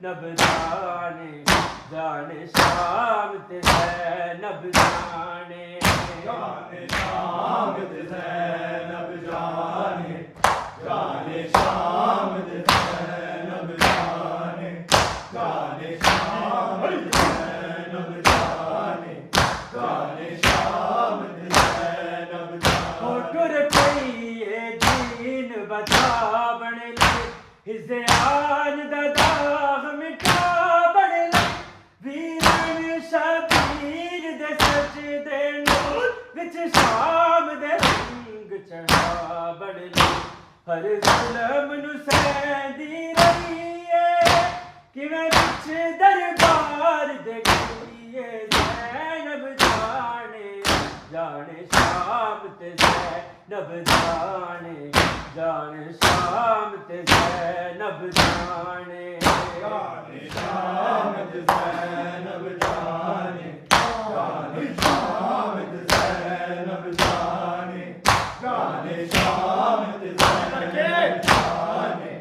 नब जाने जाने शाम ते ज़ैनब जाने जाने शाम ते ज़ैनब जाने जाने शाम ते ज़ैनब जाने जाने शाम ते ज़ैनब जाने जाने शाम ते ज़ैनब जाने ओ टुर पई ए दीन बचा बन ले हिज़े आन दा दाग मिटा बन ले वीरन शबीर दे सजदे नूर विच शाम दे रंग चढ़ा बन ले हर ज़ुल्म नू सहंदी रही है किवें विच दरबार दे गई है ज़ैनब जाने जाने शाम ते ज़ैनब जाने जाने शाम ते ज़ैनब जाने जाने शाम ते ज़ैनब जाने जाने शाम ते ज़ैनब जाने जाने शाम ते ज़ैनब जाने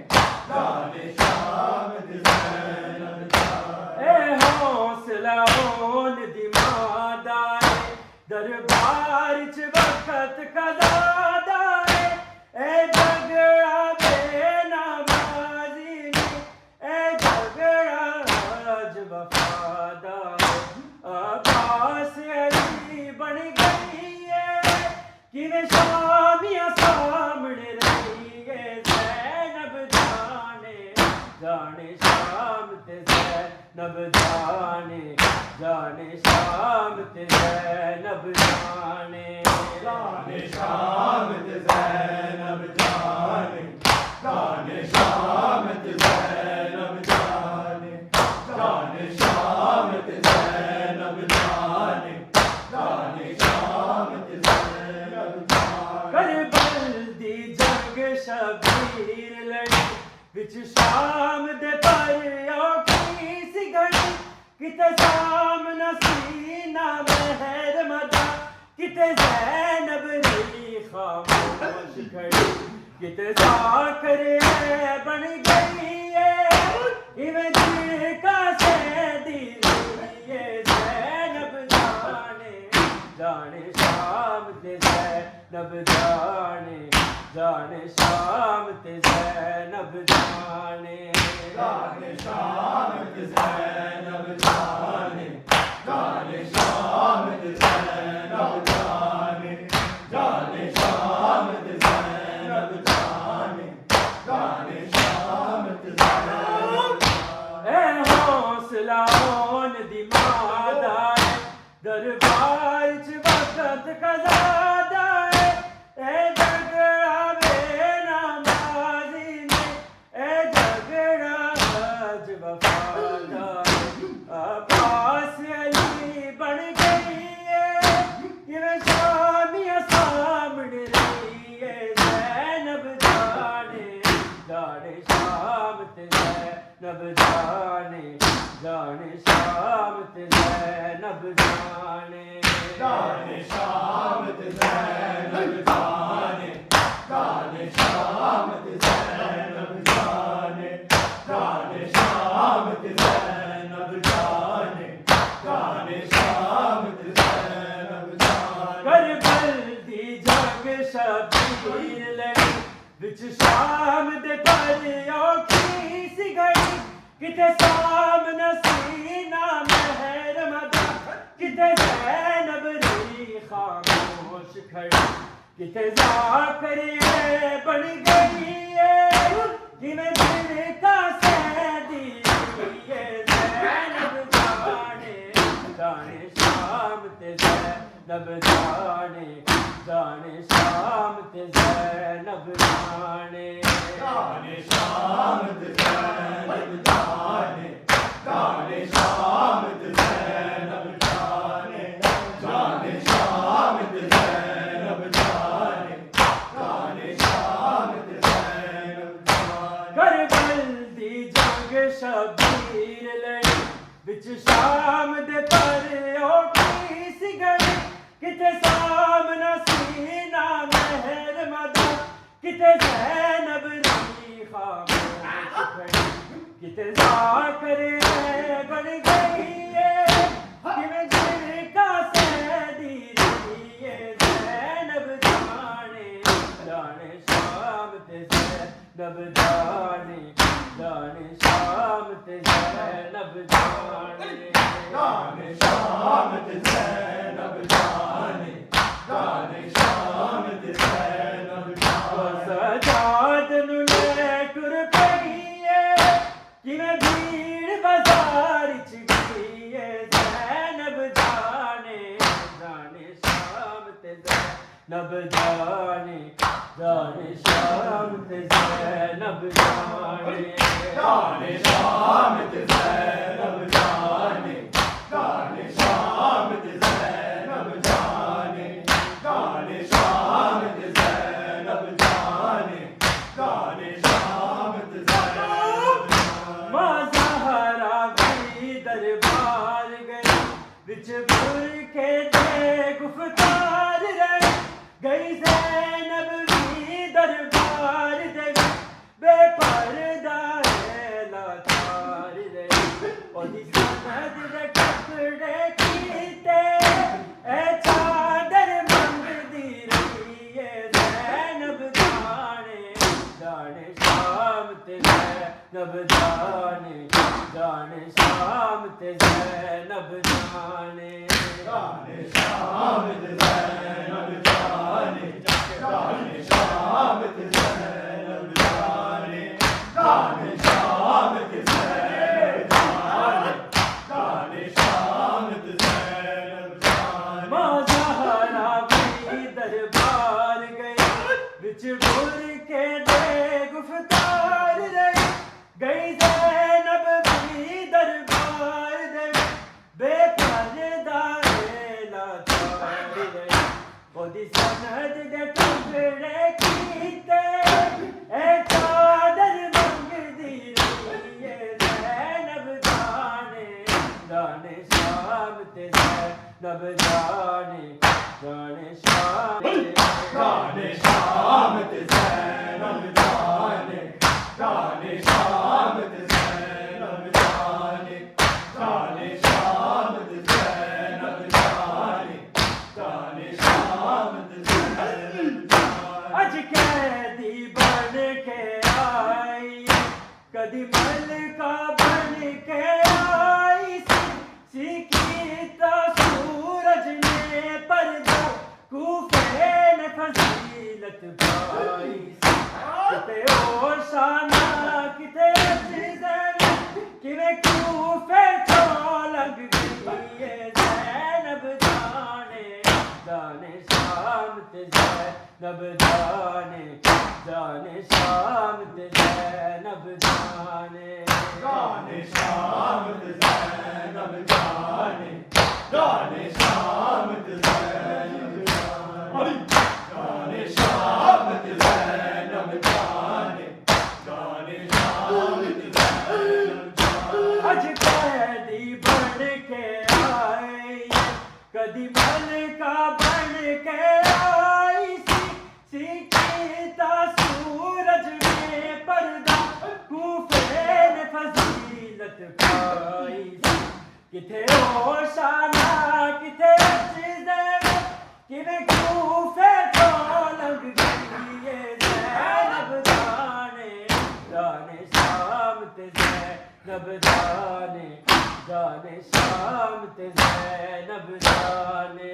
जाने शाम ते ज़ैनब जाने ए हौसला होन दी मादा है दरबार च वक्त कज़ादा है ए झगड़ा बेनमाज़ी ने ए झगड़ा आज वफादा है अब्बास अली बन गई है किवें शामियां सामने रही है ज़ैनब जाने जाने शाम ते ज़ैनब जाने जाने शाम ते ज़ैनब जाने जाने शाम ते ज़ैनब जाने जाने शाम ते ज़ैनब जाने जाने शाम ते ज़ैनब जाने जाने शाम ते ज़ैनब जाने करबल दी जंग शबीर लड़ी विच शाम दे पर औखी सी घड़ी किते सामना सीना महर मदा किते ज़ैनब रही खामोश खड़ी किते साखर बन गई है इवें दिल का सैदी ये ज़ैनब जाने जाने शाम ते ज़ैनब जाने जाने शाम ते ज़ैनब जाने जाने शाम ते ज़ैनब जाने जाने शाम ते ज़ैनब जाने जाने शाम ते ज़ैनब जाने जाने शाम ते ज़ैनब ए हौसला होन दी मादा है दरबार च वक्त कज़ादा है ए झगड़ा बेनमाज़ी ने ए झगड़ा आज वफादा है अब्बास अली बन गई है किवें शामियां सामने रही है ज़ैनब जाने जाने शाम ते ज़ैनब जाने जाने शाम ते ज़ैनब जाने जाने शाम ते ज़ैनब जाने जाने शाम ते ज़ैनब जाने जाने शाम ते ज़ैनब जाने जाने शाम ते ज़ैनब जाने करबल दी जंग शबीर लड़ी विच शाम दे पर औखी सी घड़ी किते सामना सीना महर मदा किते ज़ैनब रही खामोश खड़ी किते ज़ाकर बन गई है किवें दिल का सैदी ये ज़ैनब जाने जाने शाम ते ज़ैनब जाने जाने शाम ते ज़ैनब जाने जाने शाम ते ज़ैनब जाने जाने शाम ते ज़ैनब जाने जाने शाम ते ज़ैनब जाने जाने शाम ते ज़ैनब जाने करबल दी जंग शबीर लड़ी विच शाम दे पर औखी सी घड़ी किते सामना सीना महर मदा किते ज़ैनब रही खामोश खड़ी किते जाकर बन गई है किवें जिनका सैदी रही है ज़ैनब जाने जाने शाम ते ज़ैनब जाने जाने शाम ते ज़ैनब जाने जाने शाम ते ज़ैनब जाने जाने शाम ते ज़ैनब जाने सजाद नूं ले टुर पई है किवें भीड़ बाज़ार च गई है ज़ैनब जाने जाने शाम ते ज़ैनब जाने जाने शाम ते ज़ैनब जाने जाने शाम ते ज़ैनब जाने जाने शाम ते ज़ैनब जाने जाने शाम ते ज़ैनब जाने जाने शाम ते ज़ैनब माँ ज़हरा भी दरबार गई विच बुरके दे गुफ्तार रही गई ज़ैनब भी दरबार दे बेपर्दा लाचार रही ओदी सनद दे कपड़े कीते ए चादर मंगदी रही है ज़ैनब जाने जाने शाम ते ज़ैनब जाने जाने शाम ते ज़ैनब जाने जाने शाम ते ज़ैनब जाने जाने शाम ते ज़ैनब जाने जाने शाम ते ज़ैनब जाने जाने शाम ते ज़ैनब जाने माँ ज़हरा भी दरबार गई विच बुरके दे गुफ्तार रही गई ज़ैनब भी दरबार दे बेपर्दा लाचार रही ओदी सनद दे टुकड़े कीते ए चादर मंगदी रही है ज़ैनब जाने जाने शाम ते ज़ैनब जाने जाने शाम जाने शाम ते ज़ैनब जाने जाने शाम ते ज़ैनब जाने जाने शाम ते ज़ैनब जाने जाने शाम ते ज़ैनब जाने अज कैदी बन के आई कदी मलका बन के आई सीखीता सूरज ने पर्दा कूफे ने फजीलत पाई किते ओशाना किते ज़ैनब किवें कूफे चो लग गई है ज़ैनब जाने जाने शाम ते ज़ैनब जाने जाने शाम ते ज़ैनब जाने जाने शाम ते ज़ैनब जाने जाने शाम ते ज़ैनब जाने जाने शाम ते ज़ैनब जाने जाने शाम ते ज़ैनब जाने अज कैदी बन के आई कदी मलका बन के आई सीखीता सूरज में पर्दा कूफे ने फजीलत पाई किथे ओशाना किथे ज़ैनब किवें कूफे तो लग गई है ज़ैनब जाने जाने शाम ते ज़ैनब जाने जाने शाम ते ज़ैनब जाने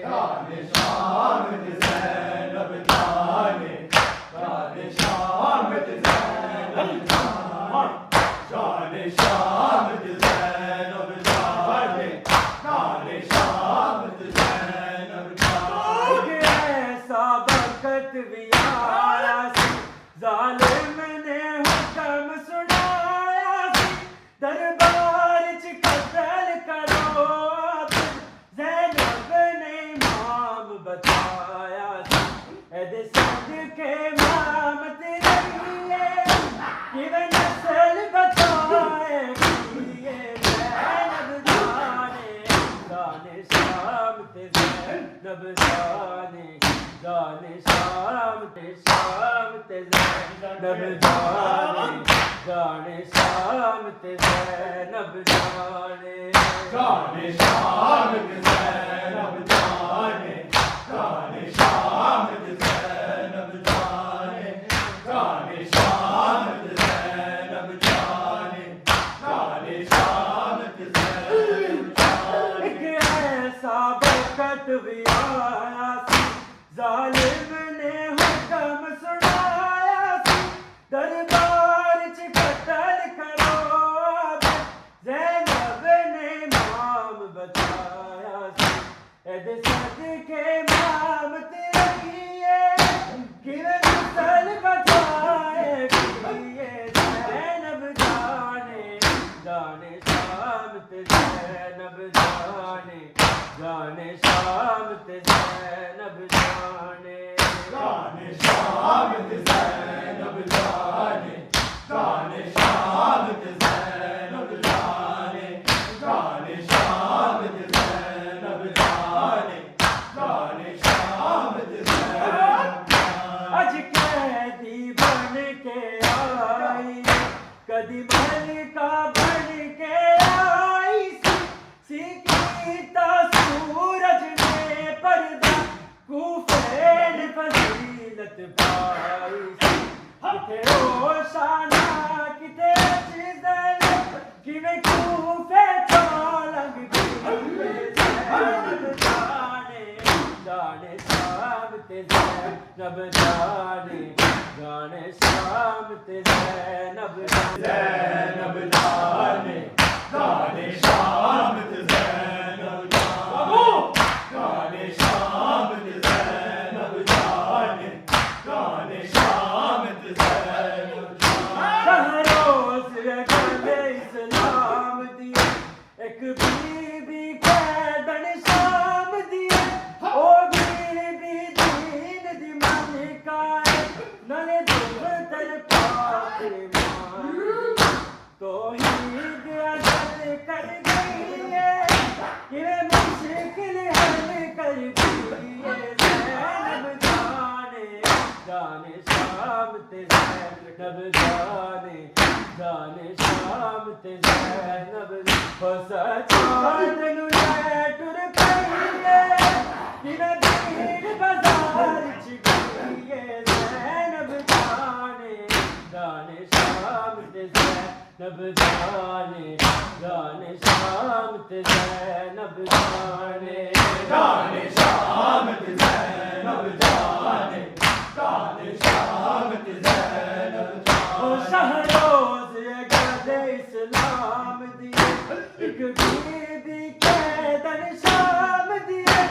जाने शाम ते ज़ैनब जाने जाने शाम ते ज़ैनब जाने जाने शाम ते ज़ैनब जाने जाने शाम ते ज़ैनब जाने ऐसा वक्त भी आया सी जालिम ने हुक्म सुनाया सी दरबार च कत्ल करो ज़ैनब ने इमाम बताया सी एदे सदके मामत रहिए किवें नस्ल बताएगी ये ज़ैनब जाने जाने शाम ते ज़ैनब जाने जाने शाम ते ज़ैनब जाने जाने शाम ते ज़ैनब जाने जाने शाम ते ज़ैनब जाने जाने शाम ते ज़ैनब जाने जाने शाम ते ज़ैनब जाने जाने शाम ते ज़ैनब जाने एक ऐसा वक्त भी आया सी जालिम ने हुक्म सुनाया सी दरबार च कत्ल करो ज़ैनब ने इमाम बताया सी एदे सदके इमाम तेरिए किवे नस्ल बचाए पिए ज़ैनब जाने जाने शाम ते ज़ैनब जाने जाने शाम ते ज़ैनब जाने जाने शाम ते ज़ैनब जाने जाने शाम ते ज़ैनब जाने जाने शाम ते ज़ैनब जाने जाने शाम ते ज़ैनब जाने अज कैदी बन के आई कदी मलिका बन के आई सीता सूरज ने पर्दा कूफे ने फजीलत पाई किथे रोशाना किथे अजदल किवे कूफे तो लग गई ज़ैनब जाने जाने शाम ते ज़ैनब जाने जाने शाम ते ज़ैनब ज़ैनब जाने जाने शाम ते ज़ैनब जाने जाने शाम ते ज़ैनब जाने जाने शाम ते ज़ैनब जाने रोज़ गले इस्लाम दिए एक बीबी कैदन शाम दिए ओ बीबी दीन दी मालिका नले दुख्तर पाक ईमान तो ही अजल कर गई है ये मुश्किल हल कर गई है ज़ैनब जाने जाने शाम ते ज़ैनब जाने जाने शाम ते ज़ैनब फसाद नु टुर पई है किवे भीड़ बाजार च गई है ज़ैनब जाने जाने शाम ते ज़ैनब जाने जाने शाम ते ज़ैनब जाने जाने शाम ते ज़ैनब जाने जाने शाम ते ज़ैनब ओ जाने शहरोज़ गदे इस्लाम दिए एक बीबी कैदन शाम दिए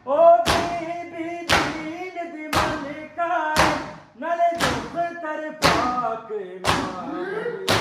ओ बीबी दीन दी मलिका नले दुख्तर पाक ईमान